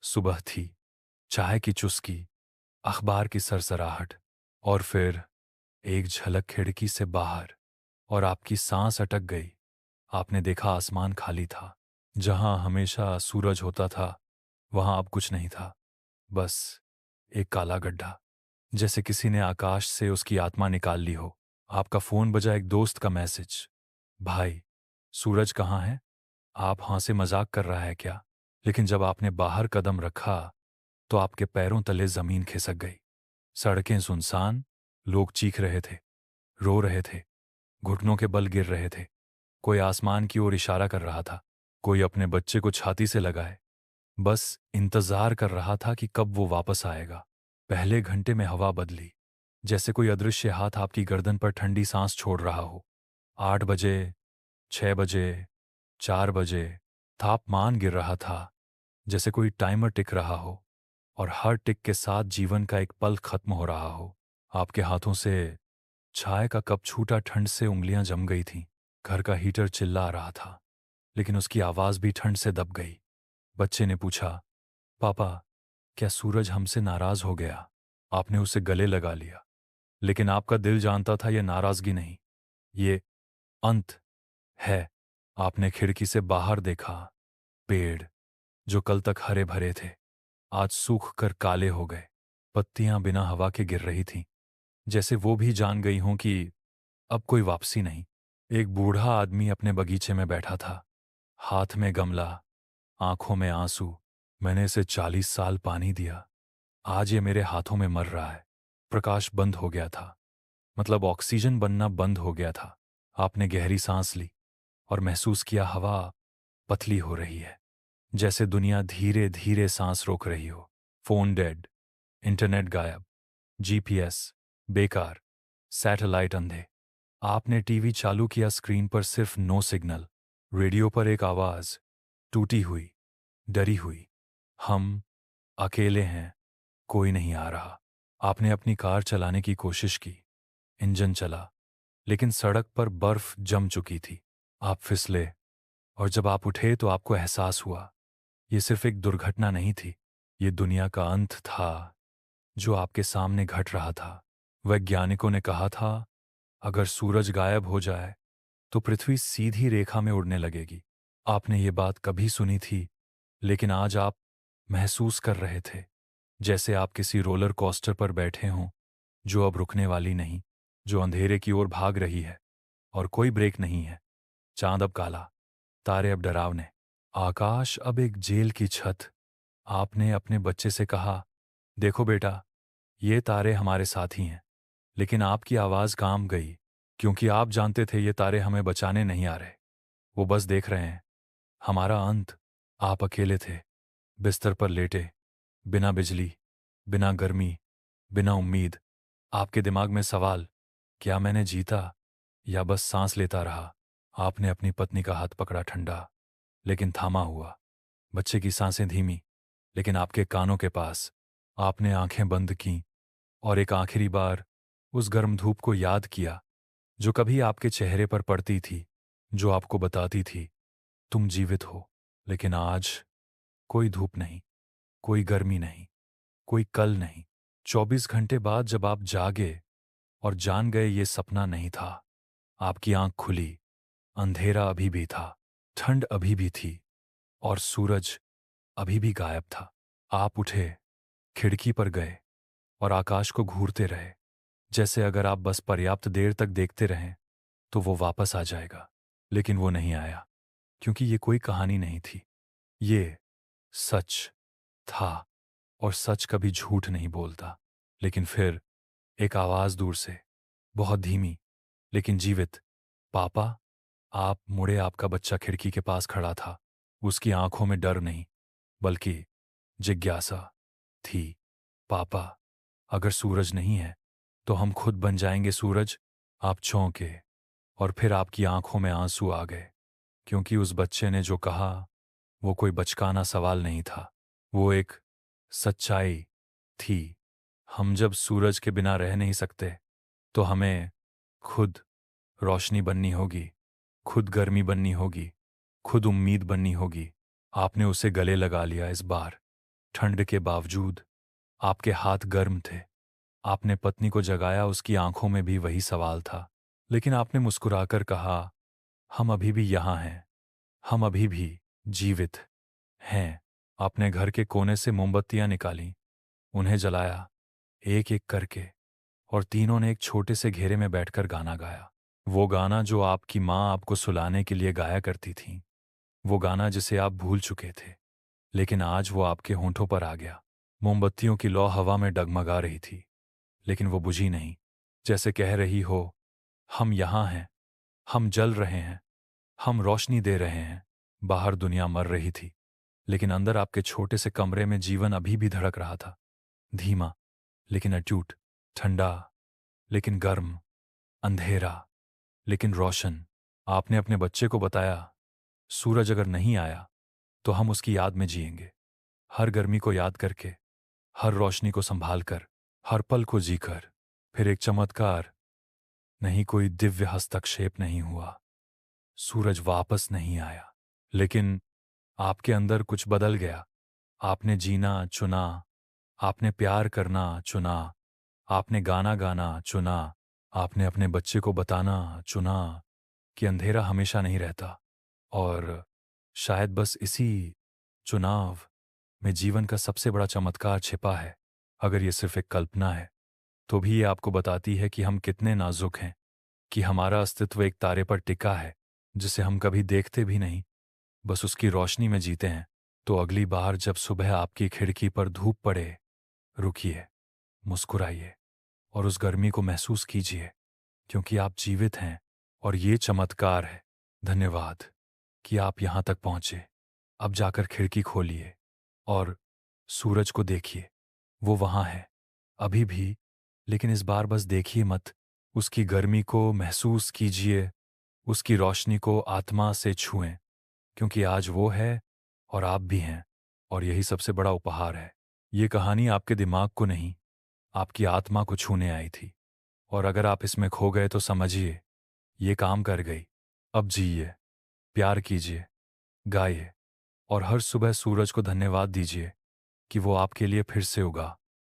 सुबह थी, चाय की चुस्की, अखबार की सरसराहट और फिर एक झलक खिड़की से बाहर और आपकी सांस अटक गई। आपने देखा आसमान खाली था। जहां हमेशा सूरज होता था, वहां अब कुछ नहीं था। बस एक काला गड्ढा, जैसे किसी ने आकाश से उसकी आत्मा निकाल ली हो। आपका फोन बजा, एक दोस्त का मैसेज। भाई, सूरज कहाँ है? आप हंसे, मजाक कर रहा है क्या? लेकिन जब आपने बाहर कदम रखा तो आपके पैरों तले जमीन खिसक गई। सड़कें सुनसान, लोग चीख रहे थे, रो रहे थे, घुटनों के बल गिर रहे थे। कोई आसमान की ओर इशारा कर रहा था, कोई अपने बच्चे को छाती से लगाए। बस इंतजार कर रहा था कि कब वो वापस आएगा। पहले घंटे में हवा बदली, जैसे कोई अदृश्य हाथ आपकी गर्दन पर ठंडी सांस छोड़ रहा हो। 8 बजे, 6 बजे, 4 बजे, तापमान गिर रहा था, जैसे कोई टाइमर टिक रहा हो और हर टिक के साथ जीवन का एक पल खत्म हो रहा हो। आपके हाथों से चाय का कप छूटा, ठंड से उंगलियां जम गई थीं। घर का हीटर चिल्ला रहा था, लेकिन उसकी आवाज भी ठंड से दब गई। बच्चे ने पूछा, पापा, क्या सूरज हमसे नाराज हो गया? आपने उसे गले लगा लिया, लेकिन आपका दिल जानता था यह नाराजगी नहीं, ये अंत है। आपने खिड़की से बाहर देखा। पेड़ जो कल तक हरे भरे थे, आज सूख कर काले हो गए। पत्तियां बिना हवा के गिर रही थीं, जैसे वो भी जान गई हों कि अब कोई वापसी नहीं। एक बूढ़ा आदमी अपने बगीचे में बैठा था, हाथ में गमला, आंखों में आंसू। मैंने इसे 40 साल पानी दिया, आज ये मेरे हाथों में मर रहा है। प्रकाश बंद हो गया था, मतलब ऑक्सीजन बनना बंद हो गया था। आपने गहरी सांस ली और महसूस किया हवा पतली हो रही है, जैसे दुनिया धीरे धीरे सांस रोक रही हो। फोन डेड, इंटरनेट गायब, जीपीएस बेकार, सैटेलाइट अंधे। आपने टीवी चालू किया, स्क्रीन पर सिर्फ नो सिग्नल। रेडियो पर एक आवाज, टूटी हुई, डरी हुई, हम अकेले हैं, कोई नहीं आ रहा। आपने अपनी कार चलाने की कोशिश की, इंजन चला, लेकिन सड़क पर बर्फ जम चुकी थी। आप फिसले और जब आप उठे तो आपको एहसास हुआ ये सिर्फ एक दुर्घटना नहीं थी, ये दुनिया का अंत था जो आपके सामने घट रहा था। वैज्ञानिकों ने कहा था, अगर सूरज गायब हो जाए तो पृथ्वी सीधी रेखा में उड़ने लगेगी। आपने ये बात कभी सुनी थी, लेकिन आज आप महसूस कर रहे थे, जैसे आप किसी रोलर कोस्टर पर बैठे हों जो अब रुकने वाली नहीं, जो अंधेरे की ओर भाग रही है और कोई ब्रेक नहीं है। चांद अब काला, तारे अब डरावने, आकाश अब एक जेल की छत। आपने अपने बच्चे से कहा, देखो बेटा, ये तारे हमारे साथी हैं। लेकिन आपकी आवाज काम गई, क्योंकि आप जानते थे ये तारे हमें बचाने नहीं आ रहे, वो बस देख रहे हैं हमारा अंत। आप अकेले थे, बिस्तर पर लेटे, बिना बिजली, बिना गर्मी, बिना उम्मीद। आपके दिमाग में सवाल, क्या मैंने जीता या बस सांस लेता रहा? आपने अपनी पत्नी का हाथ पकड़ा, ठंडा लेकिन थामा हुआ। बच्चे की सांसें धीमी, लेकिन आपके कानों के पास। आपने आंखें बंद कीं और एक आखिरी बार उस गर्म धूप को याद किया जो कभी आपके चेहरे पर पड़ती थी, जो आपको बताती थी तुम जीवित हो। लेकिन आज कोई धूप नहीं, कोई गर्मी नहीं, कोई कल नहीं। 24 घंटे बाद जब आप जागे और जान गए ये सपना नहीं था, आपकी आंख खुली, अंधेरा अभी भी था, ठंड अभी भी थी और सूरज अभी भी गायब था। आप उठे, खिड़की पर गए और आकाश को घूरते रहे, जैसे अगर आप बस पर्याप्त देर तक देखते रहें तो वो वापस आ जाएगा। लेकिन वो नहीं आया, क्योंकि ये कोई कहानी नहीं थी, ये सच था और सच कभी झूठ नहीं बोलता। लेकिन फिर एक आवाज दूर से, बहुत धीमी लेकिन जीवित, पापा। आप मुड़े, आपका बच्चा खिड़की के पास खड़ा था। उसकी आंखों में डर नहीं, बल्कि जिज्ञासा थी। पापा, अगर सूरज नहीं है तो हम खुद बन जाएंगे सूरज। आप चौंके और फिर आपकी आंखों में आंसू आ गए, क्योंकि उस बच्चे ने जो कहा वो कोई बचकाना सवाल नहीं था, वो एक सच्चाई थी। हम जब सूरज के बिना रह नहीं सकते तो हमें खुद रोशनी बननी होगी, खुद गर्मी बननी होगी, खुद उम्मीद बननी होगी। आपने उसे गले लगा लिया इस बार, ठंड के बावजूद आपके हाथ गर्म थे। आपने पत्नी को जगाया, उसकी आंखों में भी वही सवाल था। लेकिन आपने मुस्कुराकर कहा, हम अभी भी यहाँ हैं, हम अभी भी जीवित हैं। आपने घर के कोने से मोमबत्तियां निकाली, उन्हें जलाया एक एक करके, और तीनों ने एक छोटे से घेरे में बैठकर गाना गाया। वो गाना जो आपकी माँ आपको सुलाने के लिए गाया करती थी, वो गाना जिसे आप भूल चुके थे, लेकिन आज वो आपके होंठों पर आ गया। मोमबत्तियों की लौ हवा में डगमगा रही थी, लेकिन वो बुझी नहीं, जैसे कह रही हो, हम यहाँ हैं, हम जल रहे हैं, हम रोशनी दे रहे हैं। बाहर दुनिया मर रही थी, लेकिन अंदर आपके छोटे से कमरे में जीवन अभी भी धड़क रहा था। धीमा लेकिन अटूट, ठंडा लेकिन गर्म, अंधेरा लेकिन रोशन। आपने अपने बच्चे को बताया, सूरज अगर नहीं आया तो हम उसकी याद में जिएंगे, हर गर्मी को याद करके, हर रोशनी को संभाल कर, हर पल को जीकर। फिर एक चमत्कार, नहीं कोई दिव्य हस्तक्षेप नहीं हुआ, सूरज वापस नहीं आया, लेकिन आपके अंदर कुछ बदल गया। आपने जीना चुना, आपने प्यार करना चुना, आपने गाना गाना चुना, आपने अपने बच्चे को बताना चुना कि अंधेरा हमेशा नहीं रहता। और शायद बस इसी चुनाव में जीवन का सबसे बड़ा चमत्कार छिपा है। अगर ये सिर्फ एक कल्पना है, तो भी ये आपको बताती है कि हम कितने नाजुक हैं, कि हमारा अस्तित्व एक तारे पर टिका है जिसे हम कभी देखते भी नहीं, बस उसकी रोशनी में जीते हैं। तो अगली बार जब सुबह आपकी खिड़की पर धूप पड़े, रुकिए, मुस्कुराइए और उस गर्मी को महसूस कीजिए, क्योंकि आप जीवित हैं और ये चमत्कार है। धन्यवाद कि आप यहाँ तक पहुँचे। अब जाकर खिड़की खोलिए और सूरज को देखिए, वो वहाँ है अभी भी, लेकिन इस बार बस देखिए मत, उसकी गर्मी को महसूस कीजिए, उसकी रोशनी को आत्मा से छुएं, क्योंकि आज वो है और आप भी हैं, और यही सबसे बड़ा उपहार है। ये कहानी आपके दिमाग को नहीं, आपकी आत्मा को छूने आई थी, और अगर आप इसमें खो गए तो समझिए, ये काम कर गई। अब जिए, प्यार कीजिए, गाइए, और हर सुबह सूरज को धन्यवाद दीजिए कि वो आपके लिए फिर से उगा।